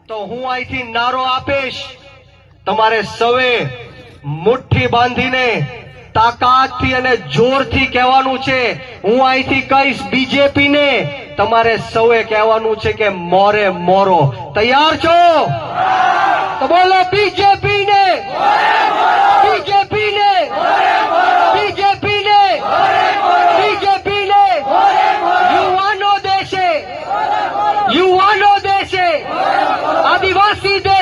તો હું અહીંથી નારો આપીશ, તમારે સૌએ મુઠ્ઠી બાંધીને તાકાતથી અને જોરથી કહેવાનું છે. હું અહીંથી કહીશ બીજેપી ને, તમારે સૌએ કહેવાનું છે કે મોરે મોરો. તૈયાર છો? તો બોલો બીજેપી ને, બીજેપી ને, બીજેપી ને, બીજેપી ને. યુવાનો દેશે, યુવાનો દેશે, આદિવાસી દેશે.